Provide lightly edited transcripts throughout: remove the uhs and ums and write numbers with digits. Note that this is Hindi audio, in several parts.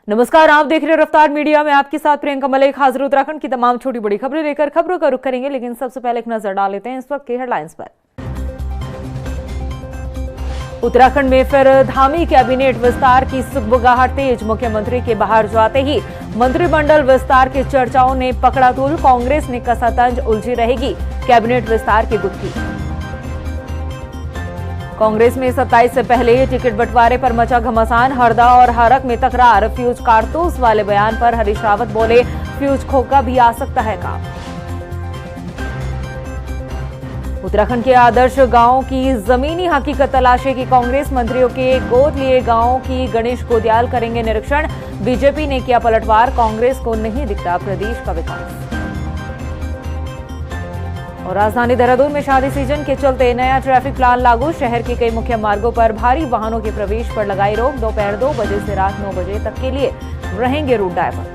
नमस्कार, आप देख रहे हो रफ्तार मीडिया में आपके साथ प्रियंका मलिक हाजिर उत्तराखंड की तमाम छोटी बड़ी खबरें लेकर खबरों का रुख करेंगे। लेकिन सबसे पहले एक नजर डाल लेते हैं इस वक्त की हेडलाइंस पर। उत्तराखंड में फिर धामी कैबिनेट विस्तार की सुगबुगाहट तेज। मुख्यमंत्री के बाहर जाते ही मंत्रिमंडल विस्तार की चर्चाओं ने पकड़ा तूल। कांग्रेस ने कसा तंज, उलझी रहेगी कैबिनेट विस्तार की गुत्थी। कांग्रेस में 27 से पहले टिकट बंटवारे पर मचा घमासान। हरदा और हरक में तकरार। फ्यूज कारतूस वाले बयान पर हरीश रावत बोले, फ्यूज खोखा भी आ सकता है काम। उत्तराखंड के आदर्श गांवों की जमीनी हकीकत तलाशेगी कांग्रेस। मंत्रियों के गोद लिए गांवों की गणेश गोदयाल करेंगे निरीक्षण। बीजेपी ने किया पलटवार, कांग्रेस को नहीं दिखता प्रदेश का विकास। और राजधानी देहरादून में शादी सीजन के चलते नया ट्रैफिक प्लान लागू। शहर के कई मुख्य मार्गों पर भारी वाहनों के प्रवेश पर लगाई रोक। दोपहर 2 बजे से रात 9 बजे तक के लिए रहेंगे रूट डायवर्ट।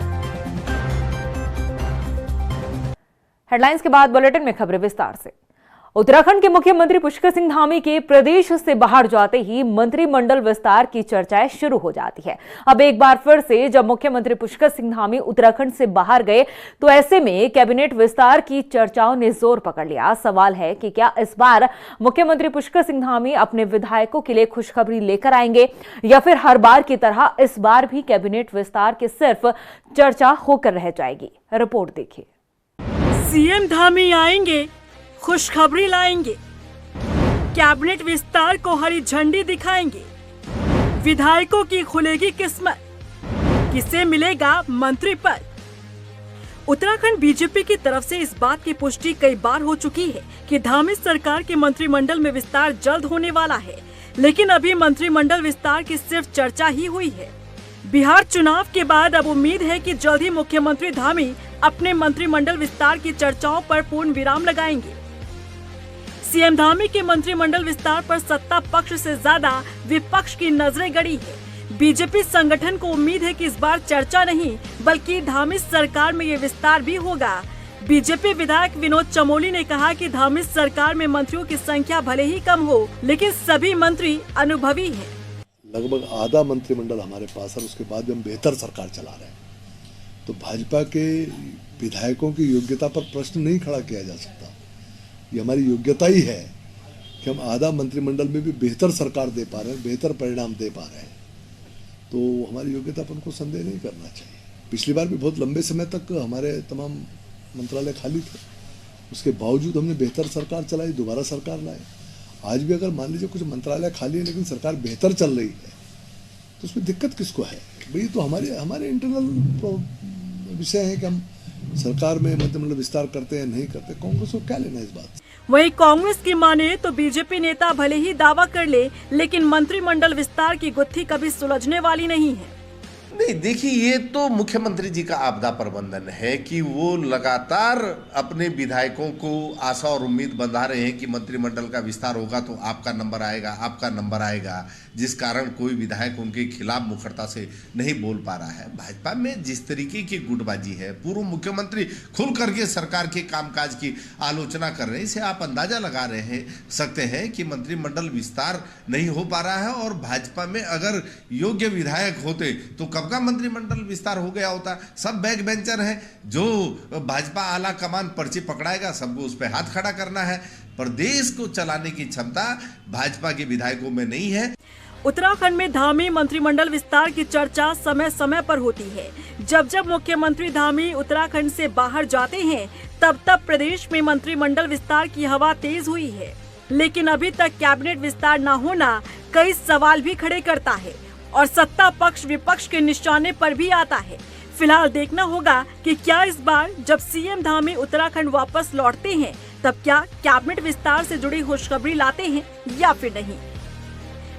हेडलाइंस के बाद बुलेटिन में खबरें विस्तार से। उत्तराखंड के मुख्यमंत्री पुष्कर सिंह धामी के प्रदेश से बाहर जाते ही मंत्रिमंडल विस्तार की चर्चाएं शुरू हो जाती है। अब एक बार फिर से जब मुख्यमंत्री पुष्कर सिंह धामी उत्तराखंड से बाहर गए तो ऐसे में कैबिनेट विस्तार की चर्चाओं ने जोर पकड़ लिया। सवाल है कि क्या इस बार मुख्यमंत्री पुष्कर सिंह धामी अपने विधायकों के लिए खुशखबरी लेकर आएंगे या फिर हर बार की तरह इस बार भी कैबिनेट विस्तार की सिर्फ चर्चा होकर रह जाएगी। रिपोर्ट देखिए। सीएम धामी आएंगे, खुशखबरी लाएंगे, कैबिनेट विस्तार को हरी झंडी दिखाएंगे, विधायकों की खुलेगी किस्मत, किसे मिलेगा मंत्री पद। उत्तराखंड बीजेपी की तरफ से इस बात की पुष्टि कई बार हो चुकी है कि धामी सरकार के मंत्रिमंडल में विस्तार जल्द होने वाला है, लेकिन अभी मंत्रिमंडल विस्तार की सिर्फ चर्चा ही हुई है। बिहार चुनाव के बाद अब उम्मीद है कि जल्द ही मुख्यमंत्री धामी अपने मंत्रिमंडल विस्तार की चर्चाओं पर पूर्ण विराम लगाएंगे। सीएम धामी के मंत्रिमंडल विस्तार पर सत्ता पक्ष से ज्यादा विपक्ष की नजरें गड़ी है। बीजेपी संगठन को उम्मीद है कि इस बार चर्चा नहीं बल्कि धामी सरकार में ये विस्तार भी होगा। बीजेपी विधायक विनोद चमोली ने कहा कि धामी सरकार में मंत्रियों की संख्या भले ही कम हो, लेकिन सभी मंत्री अनुभवी हैं। लगभग आधा मंत्रिमंडल हमारे पास है, उसके बाद हम बेहतर सरकार चला रहे हैं। तो भाजपा के विधायकों की योग्यता पर प्रश्न नहीं खड़ा किया जा सकता। ये हमारी योग्यता ही है कि हम आधा मंत्रिमंडल में भी बेहतर सरकार दे पा रहे हैं, बेहतर परिणाम दे पा रहे हैं। तो हमारी योग्यता पर उनको संदेह नहीं करना चाहिए। पिछली बार भी बहुत लंबे समय तक हमारे तमाम मंत्रालय खाली थे, उसके बावजूद हमने बेहतर सरकार चलाई, दोबारा सरकार लाए। आज भी अगर मान लीजिए कुछ मंत्रालय खाली है लेकिन सरकार बेहतर चल रही है तो उसमें दिक्कत किसको है भाई? तो हमारे इंटरनल विषय है कि हम सरकार में मंत्रिमंडल विस्तार करते हैं नहीं करते। कांग्रेस को क्या लेना इस बात से? वहीं कांग्रेस की माने तो बीजेपी नेता भले ही दावा कर ले, लेकिन मंत्रिमंडल विस्तार की गुत्थी कभी सुलझने वाली नहीं है। नहीं, देखिए, ये तो मुख्यमंत्री जी का आपदा प्रबंधन है कि वो लगातार अपने विधायकों को आशा और उम्मीद बंधा रहे हैं कि मंत्रिमंडल का विस्तार होगा तो आपका नंबर आएगा, आपका नंबर आएगा, जिस कारण कोई विधायक उनके खिलाफ मुखरता से नहीं बोल पा रहा है। भाजपा में जिस तरीके की गुटबाजी है, पूर्व मुख्यमंत्री खुल करके सरकार के कामकाज की आलोचना कर रहे हैं, इसे आप अंदाजा लगा सकते हैं कि मंत्रिमंडल विस्तार नहीं हो पा रहा है। और भाजपा में अगर योग्य विधायक होते तो कब का मंत्रिमंडल विस्तार हो गया होता। सब बैक बेंचर हैं, जो भाजपा आला कमान पर्ची पकड़ाएगा सबको उस पर हाथ खड़ा करना है। प्रदेश को चलाने की क्षमता भाजपा के विधायकों में नहीं है। उत्तराखंड में धामी मंत्रिमंडल विस्तार की चर्चा समय समय पर होती है। जब जब मुख्यमंत्री धामी उत्तराखंड से बाहर जाते हैं तब तब प्रदेश में मंत्रिमंडल विस्तार की हवा तेज हुई है, लेकिन अभी तक कैबिनेट विस्तार न होना कई सवाल भी खड़े करता है और सत्ता पक्ष विपक्ष के निशाने पर भी आता है। फिलहाल देखना होगा कि क्या इस बार जब सीएम धामी उत्तराखंड वापस लौटते हैं तब क्या कैबिनेट विस्तार से जुड़ी खुशखबरी लाते हैं या फिर नहीं।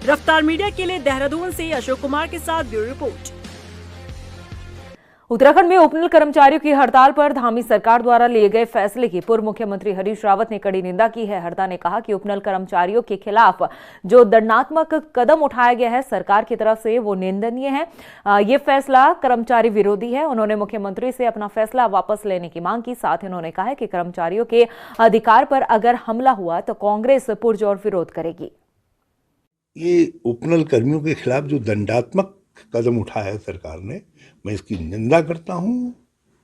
रफ्तार मीडिया के लिए देहरादून से अशोक कुमार के साथ ब्यूरो रिपोर्ट। उत्तराखंड में ओपनल कर्मचारियों की हड़ताल पर धामी सरकार द्वारा लिए गए फैसले की पूर्व मुख्यमंत्री हरीश रावत ने कड़ी निंदा की है। हरदा ने कहा कि ओपनल कर्मचारियों के खिलाफ जो दंडात्मक कदम उठाया गया है सरकार की तरफ से वो निंदनीय है। ये फैसला कर्मचारी विरोधी है। उन्होंने मुख्यमंत्री से अपना फैसला वापस लेने की मांग की। साथ ही उन्होंने कहा कि कर्मचारियों के अधिकार पर अगर हमला हुआ तो कांग्रेस पुरजोर विरोध करेगी। ये उपनल कर्मियों के खिलाफ जो दंडात्मक कदम उठाया है सरकार ने, मैं इसकी निंदा करता हूँ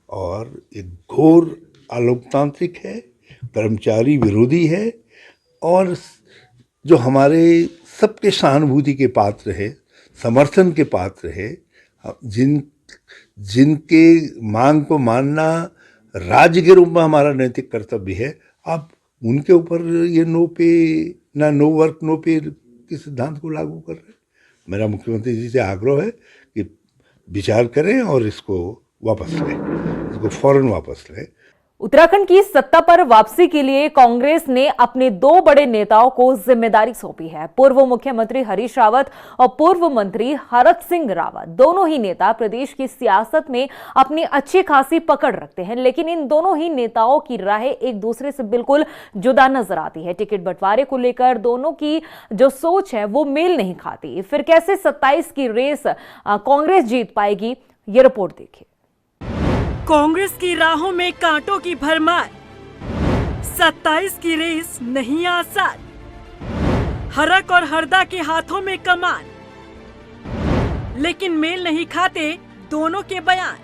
और एक घोर अलोकतांत्रिक है, कर्मचारी विरोधी है और जो हमारे सबके सहानुभूति के पात्र है, समर्थन के पात्र है, जिनके मांग को मानना राज्य के रूप में हमारा नैतिक कर्तव्य है, आप उनके ऊपर ये नो वर्क नो पे के सिद्धांत को लागू कर रहे हैं। मेरा मुख्यमंत्री जी से आग्रह है कि विचार करें और इसको वापस लें, इसको फौरन वापस लें। उत्तराखंड की सत्ता पर वापसी के लिए कांग्रेस ने अपने दो बड़े नेताओं को जिम्मेदारी सौंपी है। पूर्व मुख्यमंत्री हरीश रावत और पूर्व मंत्री हरक सिंह रावत, दोनों ही नेता प्रदेश की सियासत में अपनी अच्छी खासी पकड़ रखते हैं, लेकिन इन दोनों ही नेताओं की राहें एक दूसरे से बिल्कुल जुदा नजर आती है। टिकट बंटवारे को लेकर दोनों की जो सोच है वो मेल नहीं खाती। फिर कैसे 27 की रेस कांग्रेस जीत पाएगी, ये रिपोर्ट देखिए। कांग्रेस की राहों में कांटों की भरमार, 27 की रेस नहीं आसान, हरक और हरदा के हाथों में कमान, लेकिन मेल नहीं खाते दोनों के बयान।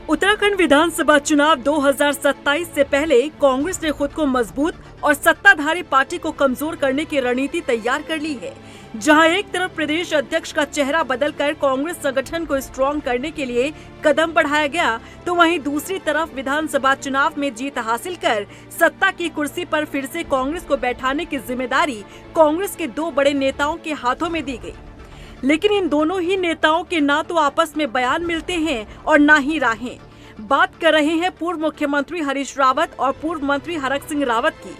उत्तराखंड विधानसभा चुनाव 2027 से पहले कांग्रेस ने खुद को मजबूत और सत्ताधारी पार्टी को कमजोर करने की रणनीति तैयार कर ली है। जहां एक तरफ प्रदेश अध्यक्ष का चेहरा बदलकर कांग्रेस संगठन को स्ट्रॉन्ग करने के लिए कदम बढ़ाया गया, तो वहीं दूसरी तरफ विधानसभा चुनाव में जीत हासिल कर सत्ता की कुर्सी पर फिर से कांग्रेस को बैठाने की जिम्मेदारी कांग्रेस के दो बड़े नेताओं के हाथों में दी गई। लेकिन इन दोनों ही नेताओं के ना तो आपस में बयान मिलते हैं और ना ही राहें। बात कर रहे हैं पूर्व मुख्यमंत्री हरीश रावत और पूर्व मंत्री हरक सिंह रावत की।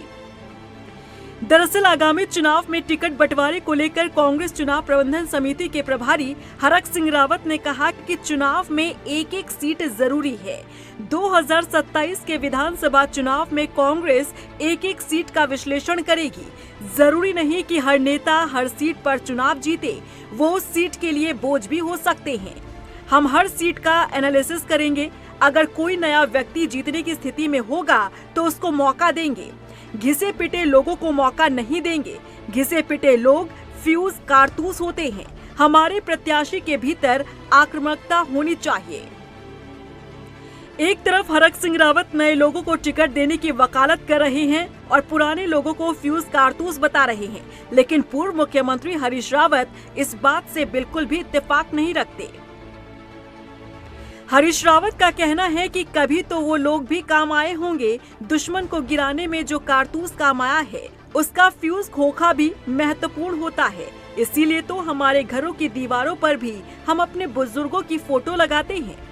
दरअसल आगामी चुनाव में टिकट बंटवारे को लेकर कांग्रेस चुनाव प्रबंधन समिति के प्रभारी हरक सिंह रावत ने कहा कि चुनाव में एक एक सीट जरूरी है। 2027 के विधानसभा चुनाव में कांग्रेस एक एक सीट का विश्लेषण करेगी। जरूरी नहीं कि हर नेता हर सीट पर चुनाव जीते, वो उस सीट के लिए बोझ भी हो सकते हैं। हम हर सीट का एनालिसिस करेंगे। अगर कोई नया व्यक्ति जीतने की स्थिति में होगा तो उसको मौका देंगे। घिसे पिटे लोगों को मौका नहीं देंगे। घिसे पिटे लोग फ्यूज कारतूस होते हैं। हमारे प्रत्याशी के भीतर आक्रामकता होनी चाहिए। एक तरफ हरक सिंह रावत नए लोगों को टिकट देने की वकालत कर रहे हैं और पुराने लोगों को फ्यूज कारतूस बता रहे हैं, लेकिन पूर्व मुख्यमंत्री हरीश रावत इस बात से बिल्कुल भी इत्तेफाक नहीं रखते। हरीश रावत का कहना है कि कभी तो वो लोग भी काम आए होंगे। दुश्मन को गिराने में जो कारतूस काम आया है, उसका फ्यूज खोखा भी महत्वपूर्ण होता है। इसीलिए तो हमारे घरों की दीवारों पर भी हम अपने बुजुर्गों की फोटो लगाते हैं।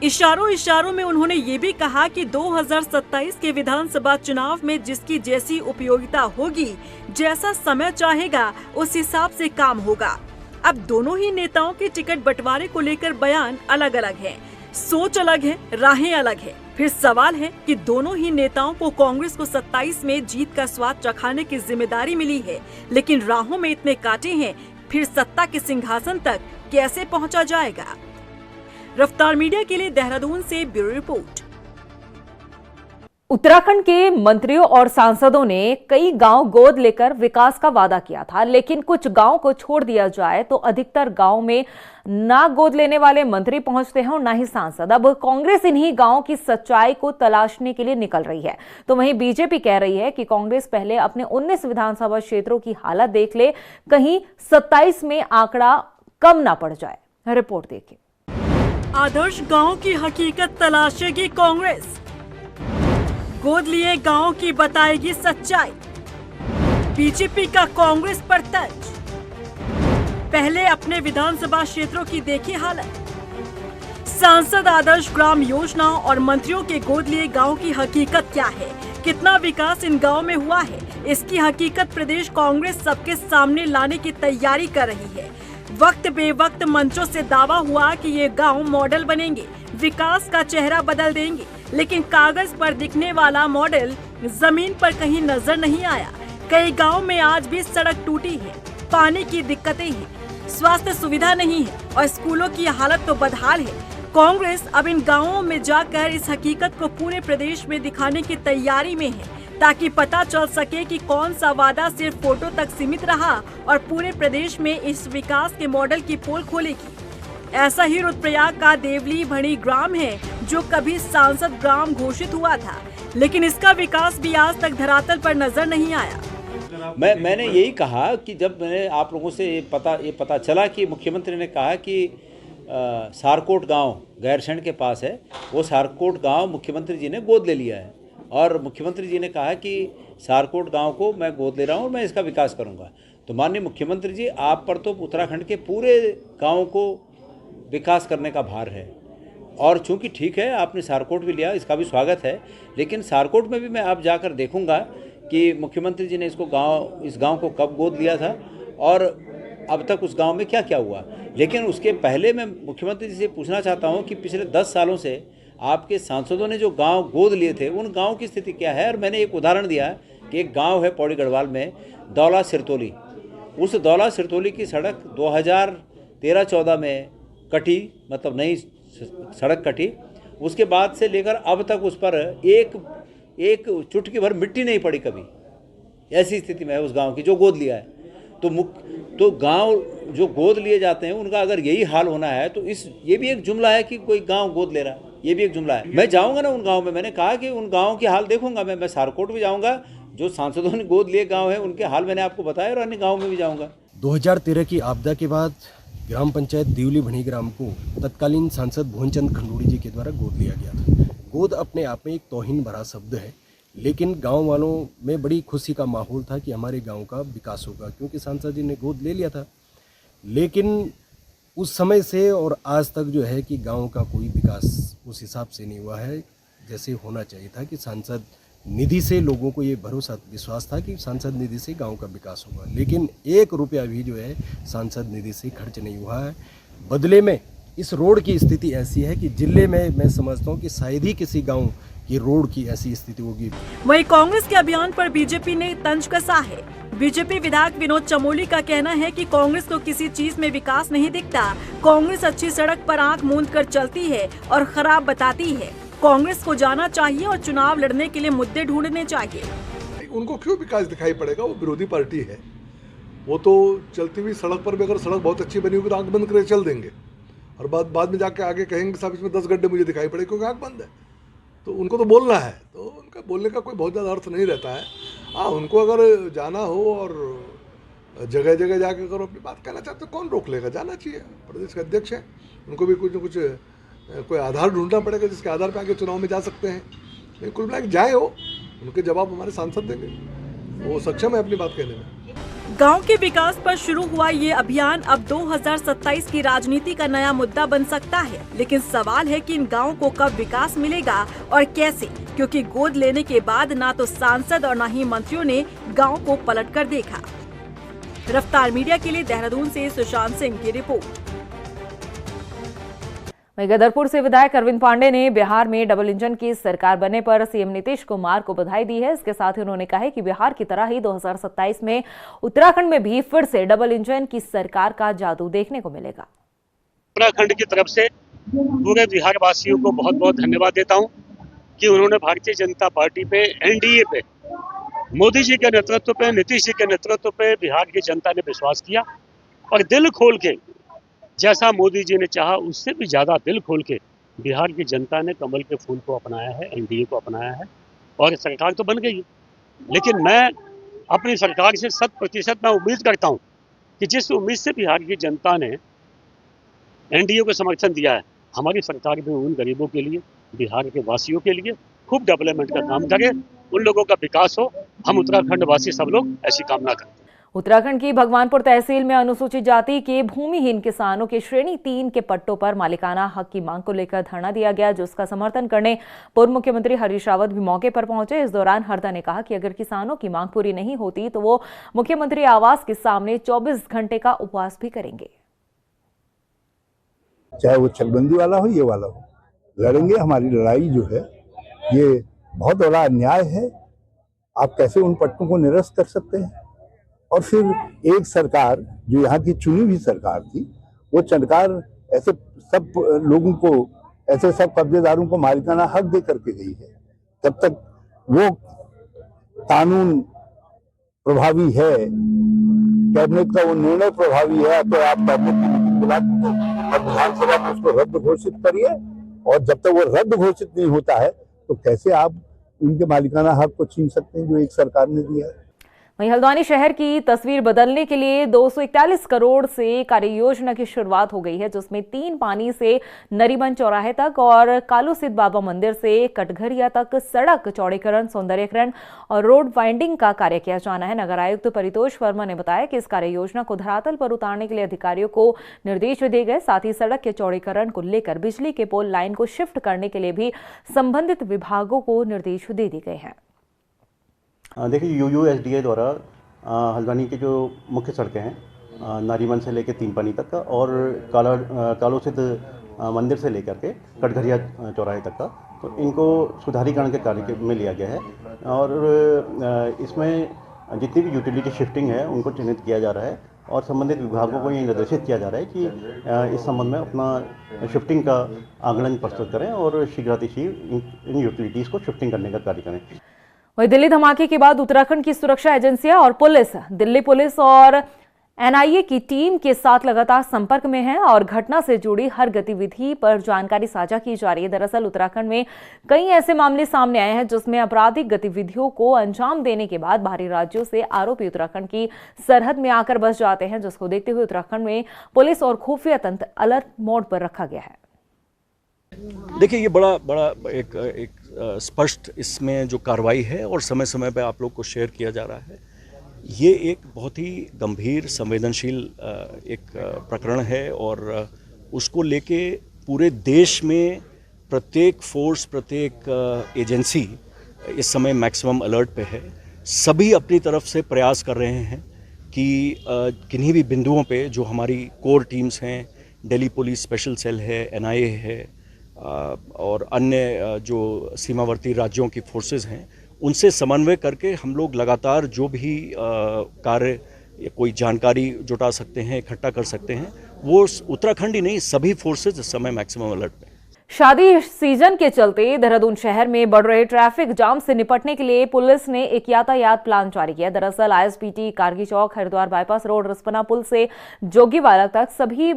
इशारों में उन्होंने ये भी कहा कि 2027 के विधानसभा चुनाव में जिसकी जैसी उपयोगिता होगी, जैसा समय चाहेगा, उस हिसाब से काम होगा। अब दोनों ही नेताओं के टिकट बंटवारे को लेकर बयान अलग अलग है, सोच अलग है, राहें अलग है। फिर सवाल है कि दोनों ही नेताओं को कांग्रेस को 27 में जीत का स्वाद चखाने की जिम्मेदारी मिली है, लेकिन राहों में इतने कांटे हैं, फिर सत्ता के सिंहासन तक कैसे पहुंचा जाएगा। रफ्तार मीडिया के लिए देहरादून से ब्यूरो रिपोर्ट। उत्तराखंड के मंत्रियों और सांसदों ने कई गांव गोद लेकर विकास का वादा किया था, लेकिन कुछ गांव को छोड़ दिया जाए तो अधिकतर गांव में ना गोद लेने वाले मंत्री पहुंचते हैं और ना ही सांसद। अब कांग्रेस इन्हीं गांव की सच्चाई को तलाशने के लिए निकल रही है, तो वहीं बीजेपी कह रही है कि कांग्रेस पहले अपने 19 विधानसभा क्षेत्रों की हालत देख ले, कहीं 27 में आंकड़ा कम ना पड़ जाए। रिपोर्ट देखिए। आदर्श गांव की हकीकत तलाशेगी कांग्रेस, गोद लिए गांव की बताएगी सच्चाई। बीजेपी का कांग्रेस पर तंज, पहले अपने विधानसभा क्षेत्रों की देखी हालत। सांसद आदर्श ग्राम योजना और मंत्रियों के गोद लिए गांव की हकीकत क्या है, कितना विकास इन गांव में हुआ है, इसकी हकीकत प्रदेश कांग्रेस सबके सामने लाने की तैयारी कर रही है। वक्त बेवक्त मंचों से दावा हुआ कि ये गांव मॉडल बनेंगे, विकास का चेहरा बदल देंगे, लेकिन कागज पर दिखने वाला मॉडल जमीन पर कहीं नजर नहीं आया। कई गांव में आज भी सड़क टूटी है, पानी की दिक्कतें हैं, स्वास्थ्य सुविधा नहीं है और स्कूलों की हालत तो बदहाल है। कांग्रेस अब इन गांवों में जाकर इस हकीकत को पूरे प्रदेश में दिखाने की तैयारी में है, ताकि पता चल सके कि कौन सा वादा सिर्फ फोटो तक सीमित रहा और पूरे प्रदेश में इस विकास के मॉडल की पोल खोलेगी। ऐसा ही रुद्रप्रयाग का देवली भणी ग्राम है, जो कभी सांसद ग्राम घोषित हुआ था, लेकिन इसका विकास भी आज तक धरातल पर नजर नहीं आया। मैंने यही कहा कि जब मैंने आप लोगों से ये पता चला कि मुख्यमंत्री ने कहा कि सारकोट गांव गैरसैंण के पास है, वो सारकोट गांव मुख्यमंत्री जी ने गोद ले लिया है और मुख्यमंत्री जी ने कहा कि सारकोट गांव को मैं गोद ले रहा हूँ और मैं इसका विकास करूँगा। तो माननीय मुख्यमंत्री जी, आप पर तो उत्तराखंड के पूरे गाँव को विकास करने का भार है और चूँकि ठीक है आपने सारकोट भी लिया, इसका भी स्वागत है, लेकिन सारकोट में भी मैं अब जाकर देखूँगा कि मुख्यमंत्री जी ने इस गांव को कब गोद लिया था और अब तक उस गांव में क्या क्या हुआ। लेकिन उसके पहले मैं मुख्यमंत्री जी से पूछना चाहता हूं कि पिछले 10 सालों से आपके सांसदों ने जो गांव गोद लिए थे, उन गांव की स्थिति क्या है। और मैंने एक उदाहरण दिया कि एक गांव है पौड़ी गढ़वाल में, दौला सिरतोली। उस दौला सिरतोली की सड़क 2013-14 में कटी, मतलब नई सड़क कटी। उसके बाद से लेकर अब तक उस पर एक चुटकी भर मिट्टी नहीं पड़ी कभी। ऐसी स्थिति में है उस गांव की जो गोद लिया है। तो गांव जो गोद लिए जाते हैं उनका अगर यही हाल होना है तो ये भी एक जुमला है कि कोई गांव गोद ले रहा है, ये भी एक जुमला है। मैं जाऊंगा ना उन गांव में, मैंने कहा कि उन गांव के हाल देखूंगा। मैं सारकोट भी जाऊंगा, जो सांसदों ने गोद लिए गाँव है उनके हाल मैंने आपको बताया, और अन्य गाँव में भी जाऊँगा। 2013 की आपदा के बाद ग्राम पंचायत देवली भणी ग्राम को तत्कालीन सांसद भुवनचंद खंडूड़ी जी के द्वारा गोद लिया गया था। गोद अपने आप में एक तौहीन भरा शब्द है, लेकिन गांव वालों में बड़ी खुशी का माहौल था कि हमारे गांव का विकास होगा, क्योंकि सांसद जी ने गोद ले लिया था। लेकिन उस समय से और आज तक जो है कि गांव का कोई विकास उस हिसाब से नहीं हुआ है जैसे होना चाहिए था कि सांसद निधि से लोगों को ये भरोसा विश्वास था कि सांसद निधि से गांव का विकास होगा, लेकिन 1 रुपया भी जो है सांसद निधि से खर्च नहीं हुआ है। बदले में इस रोड की स्थिति ऐसी है कि जिले में मैं समझता हूँ कि शायद ही किसी गांव की रोड की ऐसी स्थिति होगी। वहीं कांग्रेस के अभियान पर बीजेपी ने तंज कसा है। बीजेपी विधायक विनोद चमोली का कहना है कि कांग्रेस को किसी चीज में विकास नहीं दिखता। कांग्रेस अच्छी सड़क पर आंख मूंद कर चलती है और खराब बताती है। कांग्रेस को जाना चाहिए और चुनाव लड़ने के लिए मुद्दे ढूंढने चाहिए। उनको क्यों विकास दिखाई पड़ेगा? वो विरोधी पार्टी है, वो तो चलती हुई सड़क पर भी अगर सड़क बहुत अच्छी बनी होगी तो आंख बंद करके चल देंगे और बाद में जाके आगे कहेंगे साहब इसमें 10 गड्ढे मुझे दिखाई पड़े, क्योंकि आंख बंद है। तो उनको तो बोलना है, तो उनका बोलने का कोई बहुत ज़्यादा अर्थ नहीं रहता है। हाँ, उनको अगर जाना हो और जगह जगह जाके अगर अपनी बात कहना चाहते तो कौन रोक लेगा? जाना चाहिए। प्रदेश के अध्यक्ष हैं, उनको भी कुछ न कुछ कोई आधार ढूंढना पड़ेगा जिसके आधार पर आगे चुनाव में जा सकते हैं। लेकिन कुल मिला के जाए हो, उनके जवाब हमारे सांसद देंगे, वो सक्षम है अपनी बात कहने में। गांव के विकास पर शुरू हुआ ये अभियान अब 2027 की राजनीति का नया मुद्दा बन सकता है, लेकिन सवाल है कि इन गांवों को कब विकास मिलेगा और कैसे, क्योंकि गोद लेने के बाद ना तो सांसद और ना ही मंत्रियों ने गांव को पलट कर देखा। रफ्तार मीडिया के लिए देहरादून से सुशांत सिंह की रिपोर्ट। वहीं गदरपुर से विधायक अरविंद पांडे ने बिहार में डबल इंजन की सरकार बनने पर सीएम नीतीश कुमार को बधाई दी है। इसके साथ ही उन्होंने कहा है कि बिहार की तरह ही 2027 में उत्तराखंड में भी फिर से डबल इंजन की सरकार का जादू देखने को मिलेगा। उत्तराखंड की तरफ से पूरे बिहार वासियों को बहुत बहुत धन्यवाद देता हूं कि उन्होंने भारतीय जनता पार्टी पे, एनडीए पे, मोदी जी के नेतृत्व पे, नीतीश जी के नेतृत्व पे बिहार की जनता ने विश्वास किया और दिल खोल के, जैसा मोदी जी ने चाहा उससे भी ज्यादा दिल खोल के बिहार की जनता ने कमल के फूल को अपनाया है, एनडीए को अपनाया है और सरकार तो बन गई है। लेकिन मैं अपनी सरकार से 100% मैं उम्मीद करता हूं कि जिस उम्मीद से बिहार की जनता ने एनडीए को समर्थन दिया है, हमारी सरकार भी उन गरीबों के लिए, बिहार के वासियों के लिए खूब डेवलपमेंट का काम करे, उन लोगों का विकास हो। हम उत्तराखंड वासी सब लोग ऐसी कामना करते हैं। उत्तराखंड की भगवानपुर तहसील में अनुसूचित जाति के भूमिहीन किसानों के श्रेणी 3 के पट्टों पर मालिकाना हक की मांग को लेकर धरना दिया गया, जिसका समर्थन करने पूर्व मुख्यमंत्री हरीश रावत भी मौके पर पहुंचे। इस दौरान हरदा ने कहा कि अगर किसानों की मांग पूरी नहीं होती तो वो मुख्यमंत्री आवास के सामने 24 घंटे का उपवास भी करेंगे। चाहे वो चकबंदी वाला हो, ये वाला हो, लड़ेंगे। हमारी लड़ाई जो है ये बहुत बड़ा अन्याय है। आप कैसे उन पट्टों को निरस्त कर सकते हैं? और फिर एक सरकार जो यहाँ की चुनी हुई सरकार थी, वो सरकार ऐसे सब लोगों को, ऐसे सब कब्जेदारों को मालिकाना हक दे करके गई है। तब तक वो कानून प्रभावी है, कैबिनेट का वो निर्णय प्रभावी है, तो आप कैबिनेट की मीटिंग बुला दीजिए और विधानसभा में उसको रद्द घोषित करिए, और जब तक वो रद्द घोषित नहीं होता है तो कैसे आप उनके मालिकाना हक को छीन सकते हैं जो एक सरकार ने दिया है। वहीं हल्द्वानी शहर की तस्वीर बदलने के लिए 241 करोड़ से कार्य योजना की शुरुआत हो गई है, जिसमें 3 पानी से नरीमन चौराहे तक और कालू सिद्ध बाबा मंदिर से कटघरिया तक सड़क चौड़ीकरण, सौंदर्यीकरण और रोड वाइंडिंग का कार्य किया जाना है। नगर आयुक्त परितोष वर्मा ने बताया कि इस कार्य योजना को धरातल पर उतारने के लिए अधिकारियों को निर्देश दिए गए। साथ ही सड़क के चौड़ीकरण को लेकर बिजली के पोल लाइन को शिफ्ट करने के लिए भी संबंधित विभागों को निर्देश दे दिए गए हैं। देखिए, UUSDA द्वारा हल्द्वानी की जो मुख्य सड़कें हैं नारीमन से लेकर 3 पानी तक का और कालो सिद्ध मंदिर से लेकर के कटघरिया चौराहे तक का, तो इनको सुधारीकरण के कार्य में लिया गया है। और इसमें जितनी भी यूटिलिटी शिफ्टिंग है उनको चिन्हित किया जा रहा है और संबंधित विभागों को ये निर्देशित किया जा रहा है कि इस संबंध में अपना शिफ्टिंग का आंकलन प्रस्तुत करें और शीघ्रातिशीघ्र इन यूटिलिटीज़ को शिफ्टिंग करने का कार्य करें। वहीं दिल्ली धमाके के बाद उत्तराखंड की सुरक्षा एजेंसियां और पुलिस दिल्ली पुलिस और NIA की टीम के साथ लगातार संपर्क में है और घटना से जुड़ी हर गतिविधि पर जानकारी साझा की जा रही है। दरअसल उत्तराखंड में कई ऐसे मामले सामने आए हैं जिसमें आपराधिक गतिविधियों को अंजाम देने के बाद बाहरी राज्यों से आरोपी उत्तराखंड की सरहद में आकर बस जाते हैं, जिसको देखते हुए उत्तराखंड में पुलिस और खुफिया तंत्र अलर्ट मोड पर रखा गया है। देखिए, ये बड़ा एक स्पष्ट इसमें जो कार्रवाई है और समय समय पे आप लोग को शेयर किया जा रहा है, ये एक बहुत ही गंभीर संवेदनशील एक प्रकरण है और उसको लेके पूरे देश में प्रत्येक फोर्स, प्रत्येक एजेंसी इस समय मैक्सिमम अलर्ट पे है। सभी अपनी तरफ से प्रयास कर रहे हैं कि किन्हीं भी बिंदुओं पे जो हमारी कोर टीम्स हैं, दिल्ली पुलिस स्पेशल सेल है, NIA है और अन्य जो सीमावर्ती राज्यों की फोर्सेस हैं, उनसे समन्वय करके हम लोग लगातार जो भी कार्य कोई जानकारी जुटा सकते हैं, इकट्ठा कर सकते हैं, वो उत्तराखंड ही नहीं सभी फोर्सेस इस समय मैक्सिमम अलर्ट पे। शादी सीजन के चलते देहरादून शहर में बढ़ रहे ट्रैफिक जाम से निपटने के लिए पुलिस ने एक यातायात प्लान जारी किया। दरअसल ISBT, कारगी चौक, हरिद्वार बाईपास रोड, रिस्पना पुल से जोगीवाला तक सभी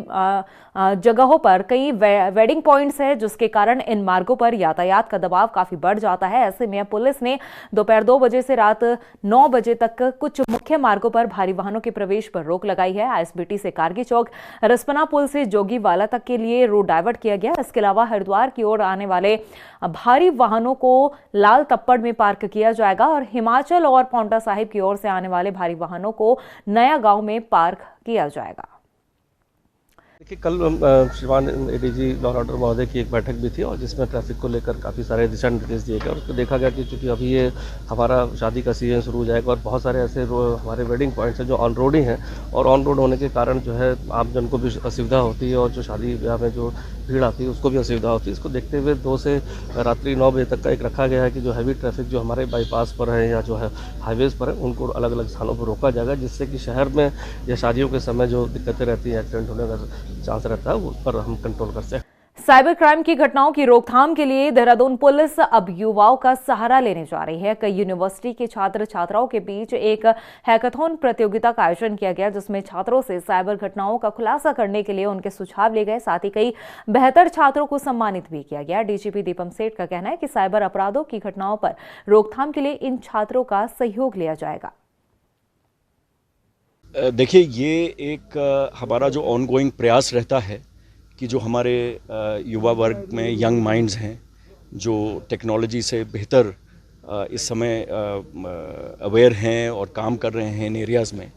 जगहों पर कई वेडिंग पॉइंट्स है, जिसके कारण इन मार्गों पर यातायात का दबाव काफी बढ़ जाता है। ऐसे में पुलिस ने दोपहर 2 बजे से रात 9 बजे तक कुछ मुख्य मार्गों पर भारी वाहनों के प्रवेश पर रोक लगाई है। ISBT से कारगी चौक, रिस्पना पुल से जोगीवाला तक के लिए रोड डाइवर्ट किया गया। इसके अलावा हरिद्वार की ओर आने वाले भारी वाहनों को लाल तप्पड़ में पार्क किया जाएगा और हिमाचल और पांवटा साहिब की ओर से आने वाले भारी वाहनों को नया गांव में पार्क किया जाएगा। देखिए, कल श्रीमान ADG लॉ ऑर्डर महोदय की एक बैठक भी थी और जिसमें ट्रैफिक को लेकर काफ़ी सारे दिशा निर्देश दिए गए और उसको देखा गया कि चूँकि अभी ये हमारा शादी का सीजन शुरू हो जाएगा और बहुत सारे ऐसे हमारे वेडिंग पॉइंट्स हैं जो ऑन रोड ही हैं और ऑन रोड होने के कारण जो है आम जन को भी असुविधा होती है और जो शादी ब्याह में जो भीड़ आती है उसको भी असुविधा होती है। इसको देखते हुए 2 से रात्रि 9 बजे तक का एक रखा गया है कि जो हैवी ट्रैफिक जो हमारे बाईपास पर है या जो है हाईवेज़ पर है उनको अलग अलग स्थानों पर रोका जाएगा, जिससे कि शहर में या शादियों के समय जो दिक्कतें रहती हैं, एक्सीडेंट होने का चांस रहता है, उस पर हम कंट्रोल कर सकते हैं। साइबर क्राइम की घटनाओं की रोकथाम के लिए देहरादून पुलिस अब युवाओं का सहारा लेने जा रही है। कई यूनिवर्सिटी के छात्र छात्राओं के बीच एक हैकाथॉन प्रतियोगिता का आयोजन किया गया, जिसमें छात्रों से साइबर घटनाओं का खुलासा करने के लिए उनके सुझाव लिए गए। साथ ही कई बेहतर छात्रों को सम्मानित भी किया गया। DGP दीपम सेठ का कहना है कि साइबर अपराधों की घटनाओं पर रोकथाम के लिए इन छात्रों का सहयोग लिया जाएगा। देखिए, ये एक हमारा जो ऑनगोइंग प्रयास रहता है कि जो हमारे युवा वर्ग में यंग माइंड्स हैं जो टेक्नोलॉजी से बेहतर इस समय अवेयर हैं और काम कर रहे हैं इन एरियाज़ में,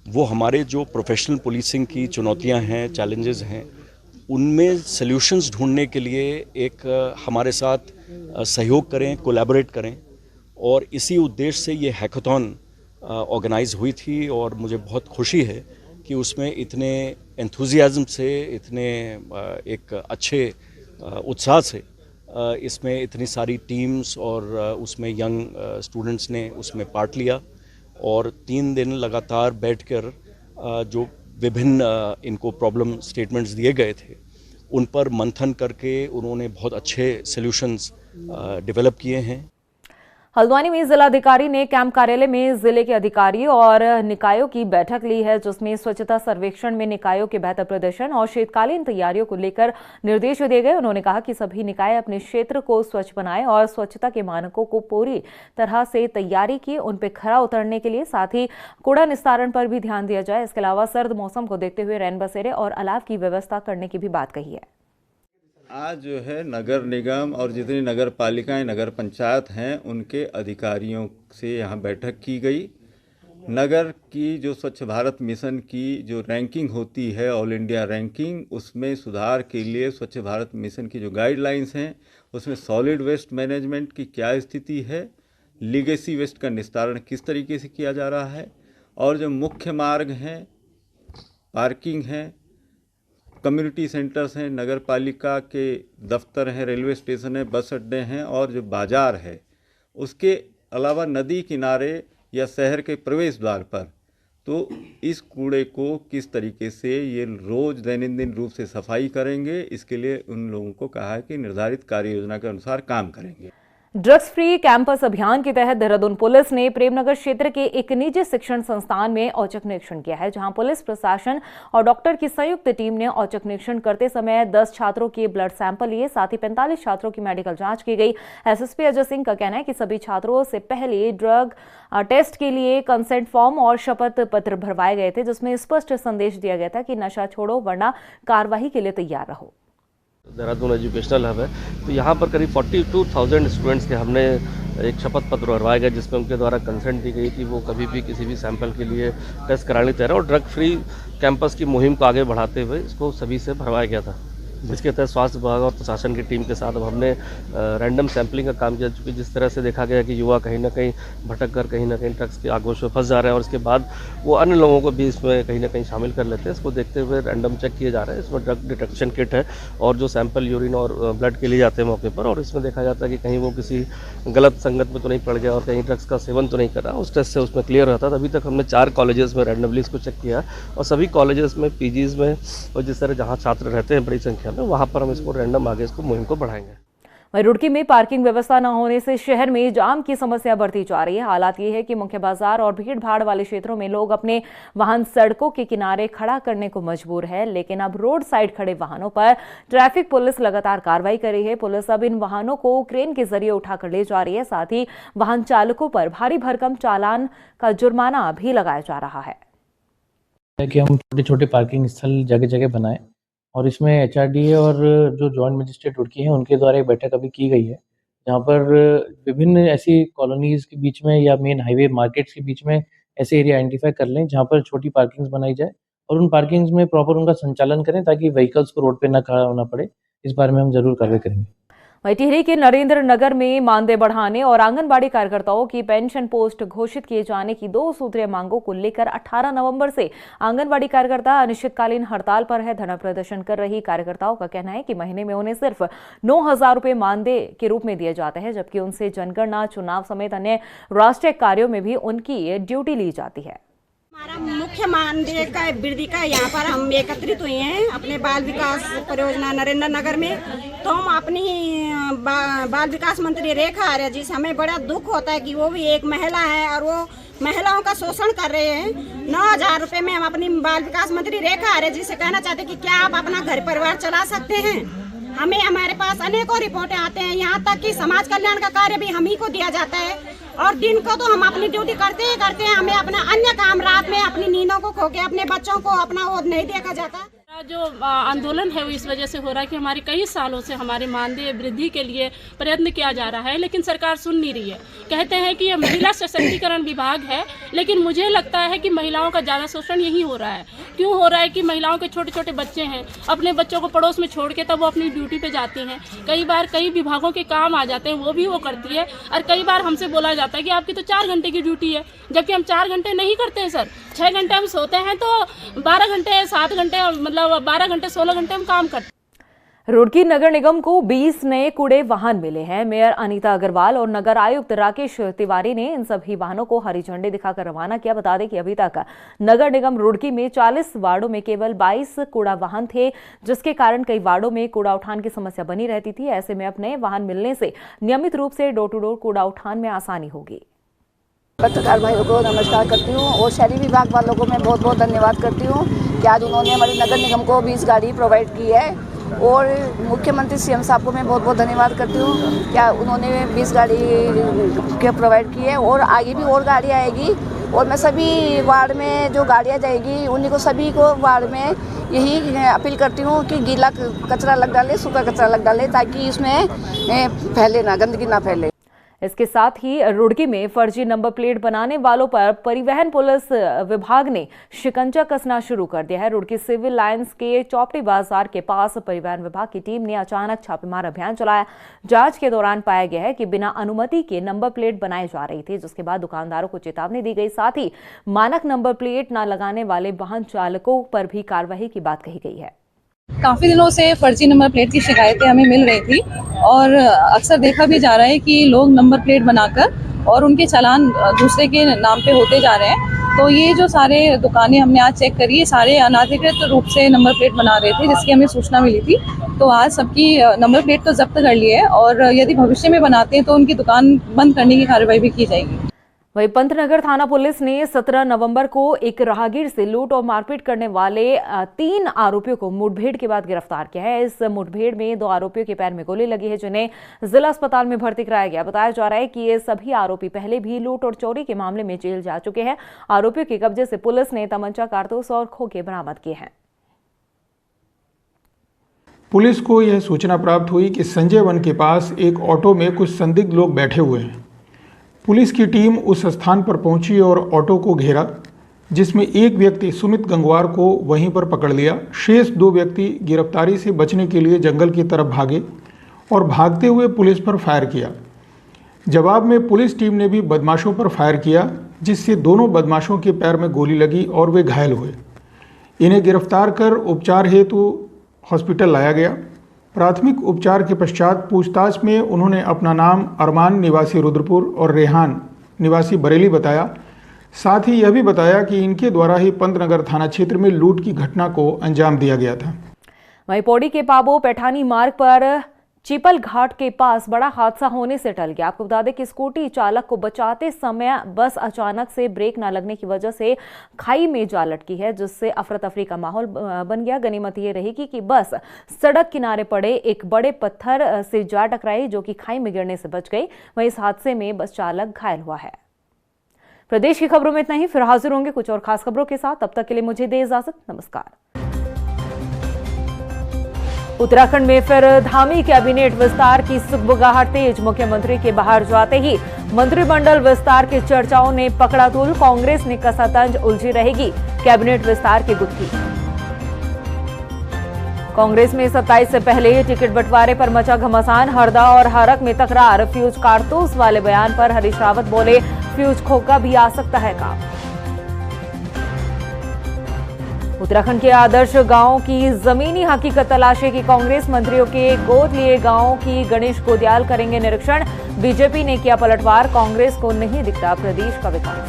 वो हमारे जो प्रोफेशनल पुलिसिंग की चुनौतियां हैं, चैलेंजेस हैं, उनमें सल्यूशंस ढूंढने के लिए एक हमारे साथ सहयोग करें, कोलैबोरेट करें। और इसी उद्देश्य से ये हैकाथॉन ऑर्गेनाइज हुई थी और मुझे बहुत खुशी है कि उसमें इतने एंथुजियाज्म से, इतने एक अच्छे उत्साह से इसमें इतनी सारी टीम्स और उसमें यंग स्टूडेंट्स ने उसमें पार्ट लिया और 3 दिन लगातार बैठकर जो विभिन्न इनको प्रॉब्लम स्टेटमेंट्स दिए गए थे उन पर मंथन करके उन्होंने बहुत अच्छे सॉल्यूशंस डेवलप किए हैं। हल्द्वानी में जिलाधिकारी ने कैंप कार्यालय में जिले के अधिकारियों और निकायों की बैठक ली है, जिसमें स्वच्छता सर्वेक्षण में निकायों के बेहतर प्रदर्शन और शीतकालीन तैयारियों को लेकर निर्देश दिए गए। उन्होंने कहा कि सभी निकाय अपने क्षेत्र को स्वच्छ बनाएं और स्वच्छता के मानकों को पूरी तरह से तैयारी की उन पर खरा उतरने के लिए, साथ ही कूड़ा निस्तारण पर भी ध्यान दिया जाए। इसके अलावा सर्द मौसम को देखते हुए रैन बसेरे और अलाव की व्यवस्था करने की भी बात कही है। आज जो है नगर निगम और जितनी नगर पालिकाएं, नगर पंचायत हैं, उनके अधिकारियों से यहाँ बैठक की गई। नगर की जो स्वच्छ भारत मिशन की जो रैंकिंग होती है, ऑल इंडिया रैंकिंग, उसमें सुधार के लिए स्वच्छ भारत मिशन की जो गाइडलाइंस हैं, उसमें सॉलिड वेस्ट मैनेजमेंट की क्या स्थिति है, लीगेसी वेस्ट का निस्तारण किस तरीके से किया जा रहा है, और जो मुख्य मार्ग हैं, पार्किंग हैं, कम्युनिटी सेंटर्स हैं, नगर पालिका के दफ्तर हैं, रेलवे स्टेशन है, बस अड्डे हैं, और जो बाज़ार है, उसके अलावा नदी किनारे या शहर के प्रवेश द्वार पर, तो इस कूड़े को किस तरीके से ये रोज़ दैनंदिन रूप से सफाई करेंगे, इसके लिए उन लोगों को कहा है कि निर्धारित कार्य योजना के अनुसार काम करेंगे। ड्रग्स फ्री कैंपस अभियान के तहत देहरादून पुलिस ने प्रेमनगर क्षेत्र के एक निजी शिक्षण संस्थान में औचक निरीक्षण किया है, जहां पुलिस प्रशासन और डॉक्टर की संयुक्त टीम ने औचक निरीक्षण करते समय 10 छात्रों के ब्लड सैंपल लिए, साथ ही 45 छात्रों की मेडिकल जांच की गई। एसएसपी अजय सिंह का कहना है कि सभी छात्रों से पहले ड्रग टेस्ट के लिए कंसेंट फॉर्म और शपथ पत्र भरवाए गए थे, जिसमें स्पष्ट संदेश दिया गया था कि नशा छोड़ो वरना कार्रवाई के लिए तैयार रहो। देहरादून एजुकेशनल हब है, तो यहाँ पर करीब 42,000 स्टूडेंट्स के हमने एक शपथ पत्र भरवाया गया, जिसमें उनके द्वारा कंसेंट दी गई कि वो कभी भी किसी भी सैंपल के लिए टेस्ट कराने तैयार है, और ड्रग फ्री कैंपस की मुहिम को आगे बढ़ाते हुए इसको सभी से भरवाया गया था। जिसके तहत स्वास्थ्य विभाग और प्रशासन की टीम के साथ अब हमने रैंडम सैंपलिंग का काम किया, चूँकि जिस तरह से देखा गया कि युवा कहीं ना कहीं भटक कर कहीं ना कहीं ड्रग्स के आगोश में फंस जा रहे हैं, और उसके बाद वो अन्य लोगों को भी इसमें कहीं ना कहीं शामिल कर लेते हैं। इसको देखते हुए रैंडम चेक किए जा रहे हैं। इसमें ड्रग डिटेक्शन किट है, और जो सैंपल यूरिन और ब्लड के लिए जाते हैं मौके पर, और इसमें देखा जाता है कि कहीं वो किसी गलत संगत में तो नहीं पड़ गया और कहीं ड्रग्स का सेवन तो नहीं करा। उस टेस्ट से उसमें क्लियर रहता था। अभी तक हमने 4 कॉलेजेस में रैंडमली इसको चेक किया, और सभी कॉलेजेस में, पीजीज में, और जिस तरह जहाँ छात्र रहते हैं बड़ी संख्या में, वहाँ पर हम इसको रैंडम आगे इसको मुहिम को बढ़ाएंगे। वहीं रुड़की में पार्किंग व्यवस्था न होने से शहर में जाम की समस्या बढ़ती जा रही है। हालात ये है कि मुख्य बाजार और भीड़ भाड़ वाले क्षेत्रों में लोग अपने वाहन सड़कों के किनारे खड़ा करने को मजबूर है, लेकिन अब रोड साइड खड़े वाहनों पर ट्रैफिक पुलिस लगातार कार्रवाई कर रही है। पुलिस अब इन वाहनों को क्रेन के जरिए उठाकर ले जा रही है, साथ ही वाहन चालकों पर भारी भरकम चालान का जुर्माना भी लगाया जा रहा है। कि हम छोटे छोटे पार्किंग स्थल जगह जगह बनाएं, और इसमें एचआरडीए और जो जॉइंट मजिस्ट्रेट रुड़की हैं उनके द्वारा एक बैठक अभी की गई है, जहां पर विभिन्न ऐसी कॉलोनीज के बीच में या मेन हाईवे मार्केट्स के बीच में ऐसे एरिया आइडेंटिफाई कर लें जहां पर छोटी पार्किंग्स बनाई जाए, और उन पार्किंग्स में प्रॉपर उनका संचालन करें ताकि व्हीकल्स को रोड पे न खड़ा होना पड़े। इस बारे में हम जरूर कार्रवाई करेंगे। वहीं टिहरी के नरेंद्र नगर में मानदेय बढ़ाने और आंगनबाड़ी कार्यकर्ताओं की पेंशन पोस्ट घोषित किए जाने की 2 सूत्रीय मांगों को लेकर 18 नवंबर से आंगनबाड़ी कार्यकर्ता अनिश्चितकालीन हड़ताल पर है। धरना प्रदर्शन कर रही कार्यकर्ताओं का कहना है कि महीने में उन्हें सिर्फ 9,000 रुपये मानदेय के रूप में दिए जाते हैं, जबकि उनसे जनगणना, चुनाव समेत अन्य राष्ट्रीय कार्यों में भी उनकी ड्यूटी ली जाती है। हमारा मुख्य मानदेय का वृद्धि का यहाँ पर हम एकत्रित हुए हैं अपने बाल विकास परियोजना नरेंद्र नगर में। तो हम अपनी बाल विकास मंत्री रेखा आर्य जी से हमें बड़ा दुख होता है कि वो भी एक महिला है और वो महिलाओं का शोषण कर रहे हैं। 9,000 रुपये में हम अपनी बाल विकास मंत्री रेखा आर्य जी से कहना चाहते हैं कि क्या आप अपना घर परिवार चला सकते हैं। हमें हमारे पास अनेकों रिपोर्टें आते हैं, यहाँ तक कि समाज कल्याण का कार्य भी हम ही को दिया जाता है, और दिन को तो हम अपनी ड्यूटी करते ही करते हैं। हमें अपना अन्य काम रात में अपनी नींदों को खो के अपने बच्चों को अपना वो नहीं देखा जाता। जो आंदोलन है वो इस वजह से हो रहा है कि हमारे कई सालों से हमारे मानदेय वृद्धि के लिए प्रयत्न किया जा रहा है, लेकिन सरकार सुन नहीं रही है। कहते हैं कि यह महिला सशक्तिकरण विभाग है, लेकिन मुझे लगता है कि महिलाओं का ज़्यादा शोषण यही हो रहा है। क्यों हो रहा है कि महिलाओं के छोटे छोटे बच्चे हैं, अपने बच्चों को पड़ोस में छोड़ के तब वो अपनी ड्यूटी पे जाती हैं। कई बार कई विभागों के काम आ जाते हैं, वो भी वो करती है, और कई बार हमसे बोला जाता है कि आपकी तो 4 घंटे की ड्यूटी है, जबकि हम 4 घंटे नहीं करते हैं सर। 6 घंटे हम सोते हैं तो 12 घंटे 7 घंटे मतलब 12 घंटे 16 घंटे हम काम करते हैं। रुड़की नगर निगम को 20 नए कूड़े वाहन मिले हैं। मेयर अनीता अग्रवाल और नगर आयुक्त राकेश तिवारी ने इन सभी वाहनों को हरी झंडी दिखाकर रवाना किया। बता दें कि अभी तक नगर निगम रुड़की में 40 वार्डों में केवल 22 कूड़ा वाहन थे, जिसके कारण कई वार्डों में कूड़ा उठान की समस्या बनी रहती थी। ऐसे में अब नए वाहन मिलने से नियमित रूप से डोर टू डोर कूड़ा उठान में आसानी होगी। पत्रकार भाइयों को नमस्कार करती हूँ और शहरी विभाग वालों को मैं बहुत बहुत धन्यवाद करती हूँ कि आज उन्होंने हमारे नगर निगम को 20 गाड़ी प्रोवाइड की है। और मुख्यमंत्री सीएम साहब को मैं बहुत बहुत धन्यवाद करती हूँ क्या उन्होंने 20 गाड़ी के प्रोवाइड की है और आगे भी और गाड़ी आएगी। और मैं सभी वार्ड में जो गाड़ियाँ जाएगी उन्हीं को सभी को वार्ड में यही अपील करती हूँ कि गीला कचरा अलग डालें, सूखा कचरा अलग डालें, ताकि इसमें फैले ना, गंदगी ना फैले। इसके साथ ही रुड़की में फर्जी नंबर प्लेट बनाने वालों पर परिवहन पुलिस विभाग ने शिकंजा कसना शुरू कर दिया है। रुड़की सिविल लाइंस के चौपटी बाजार के पास परिवहन विभाग की टीम ने अचानक छापेमार अभियान चलाया। जांच के दौरान पाया गया है कि बिना अनुमति के नंबर प्लेट बनाई जा रही थी, जिसके बाद दुकानदारों को चेतावनी दी गई। साथ ही मानक नंबर प्लेट न लगाने वाले वाहन चालकों पर भी कार्रवाई की बात कही गई है। काफ़ी दिनों से फर्जी नंबर प्लेट की शिकायतें हमें मिल रही थी और अक्सर देखा भी जा रहा है कि लोग नंबर प्लेट बनाकर और उनके चालान दूसरे के नाम पे होते जा रहे हैं। तो ये जो सारे दुकानें हमने आज चेक करी, सारे अनाधिकृत रूप से नंबर प्लेट बना रहे थे, जिसकी हमें सूचना मिली थी। तो आज सबकी नंबर प्लेट तो जब्त कर ली है और यदि भविष्य में बनाते हैं तो उनकी दुकान बंद करने की कार्रवाई भी की जाएगी। वहीं पंतनगर थाना पुलिस ने 17 नवंबर को एक राहगीर से लूट और मारपीट करने वाले 3 आरोपियों को मुठभेड़ के बाद गिरफ्तार किया है। इस मुठभेड़ में 2 आरोपियों के पैर में गोली लगी है, जिन्हें जिला अस्पताल में भर्ती कराया गया। बताया जा रहा है कि ये सभी आरोपी पहले भी लूट और चोरी के मामले में जेल जा चुके हैं। आरोपियों के कब्जे से पुलिस ने तमंचा, कारतूस और खोखे बरामद किए हैं। पुलिस को यह सूचना प्राप्त हुई कि संजय वन के पास एक ऑटो में कुछ संदिग्ध लोग बैठे हुए हैं। पुलिस की टीम उस स्थान पर पहुंची और ऑटो को घेरा, जिसमें एक व्यक्ति सुमित गंगवार को वहीं पर पकड़ लिया। शेष 2 व्यक्ति गिरफ्तारी से बचने के लिए जंगल की तरफ भागे और भागते हुए पुलिस पर फायर किया। जवाब में पुलिस टीम ने भी बदमाशों पर फायर किया, जिससे दोनों बदमाशों के पैर में गोली लगी और वे घायल हुए। इन्हें गिरफ्तार कर उपचार हेतु हॉस्पिटल लाया गया। प्राथमिक उपचार के पश्चात पूछताछ में उन्होंने अपना नाम अरमान निवासी रुद्रपुर और रेहान निवासी बरेली बताया। साथ ही यह भी बताया कि इनके द्वारा ही पंतनगर थाना क्षेत्र में लूट की घटना को अंजाम दिया गया था। वहीं पौड़ी के पाबो पैठानी मार्ग पर चीपल घाट के पास बड़ा हादसा होने से टल गया। आपको बता दें कि स्कूटी चालक को बचाते समय बस अचानक से ब्रेक न लगने की वजह से खाई में जा लटकी है, जिससे अफरा तफरी का माहौल बन गया। गनीमत ये रहेगी कि बस सड़क किनारे पड़े एक बड़े पत्थर से जा टकराई, जो कि खाई में गिरने से बच गई। वहीं इस हादसे में बस चालक घायल हुआ है। प्रदेश की खबरों में इतना ही। फिर हाजिर होंगे कुछ और खास खबरों के साथ। तब तक के लिए मुझे दे इजाजत। नमस्कार। उत्तराखंड में फिर धामी कैबिनेट विस्तार की सुगबुगाहट तेज। मुख्यमंत्री के बाहर जाते ही मंत्रिमंडल विस्तार की चर्चाओं ने पकड़ा तूल। कांग्रेस ने कसा तंज, उलझी रहेगी कैबिनेट विस्तार की गुत्थी। कांग्रेस में 27 से पहले टिकट बंटवारे पर मचा घमासान। हरदा और हरक में तकरार। फ्यूज कारतूस वाले बयान पर हरीश रावत बोले, फ्यूज खोका भी आ सकता है काम। उत्तराखंड के आदर्श गांवों की जमीनी हकीकत तलाशेगी कांग्रेस। मंत्रियों के गोद लिए गांवों की गणेश गोदियाल करेंगे निरीक्षण। बीजेपी ने किया पलटवार। कांग्रेस को नहीं दिखता प्रदेश का विकास।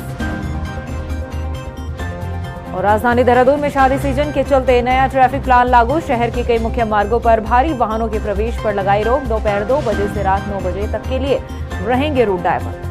और राजधानी देहरादून में शादी सीजन के चलते नया ट्रैफिक प्लान लागू। शहर के कई मुख्य मार्गों पर भारी वाहनों के प्रवेश पर लगाई रोक। दोपहर 2 बजे से रात 9 बजे तक के लिए रहेंगे रूट डायवर्ट।